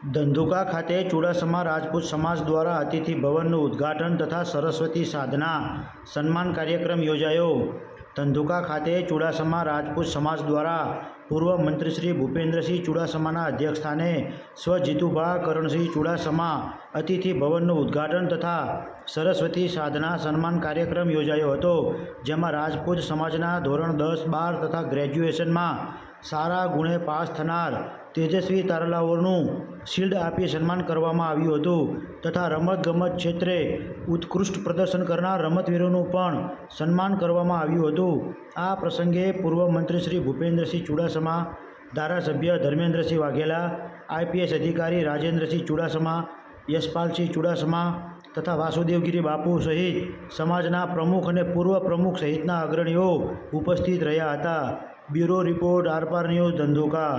ધંધુકા ખાતે ચુડાસમા રાજપૂત સમાજ દ્વારા અતિથિ ભવનનું ઉદ્ઘાટન તથા સરસ્વતી સાધના સન્માન કાર્યક્રમ યોજાયો. ધંધુકા ખાતે ચુડાસમા રાજપૂત સમાજ દ્વારા પૂર્વ મંત્રી શ્રી ભૂપેન્દ્રસિંહ ચુડાસમાના અધ્યક્ષસ્થાને સ્વ જીતુભા કરણસિંહ ચુડાસમા અતિથિ ભવનનું ઉદ્ઘાટન તથા સરસ્વતી સાધના સન્માન કાર્યક્રમ યોજાયો હતો, જેમાં રાજપૂત સમાજના ધોરણ 10, 12 તથા ગ્રેજ્યુએશનમાં સારા ગુણે પાસ થનાર તેજસ્વી તારલાઓનું શિલ્ડ આપી સન્માન કરવામાં આવ્યું હતું તથા રમતગમત ક્ષેત્રે ઉત્કૃષ્ટ પ્રદર્શન કરનાર રમતવીરોનું પણ સન્માન કરવામાં આવ્યું હતું. આ પ્રસંગે પૂર્વ મંત્રી શ્રી ભૂપેન્દ્રસિંહ ચુડાસમા, ધારાસભ્ય ધર્મેન્દ્રસિંહ વાઘેલા, આઈપીએસ અધિકારી રાજેન્દ્રસિંહ ચુડાસમા, યશપાલસિંહ ચુડાસમા તથા વાસુદેવગીરી બાપુ સહિત સમાજના પ્રમુખ અને પૂર્વ પ્રમુખ સહિતના અગ્રણીઓ ઉપસ્થિત રહ્યા હતા. બ્યુરો રિપોર્ટ, આરપાર ન્યૂઝ, ધંધુકા.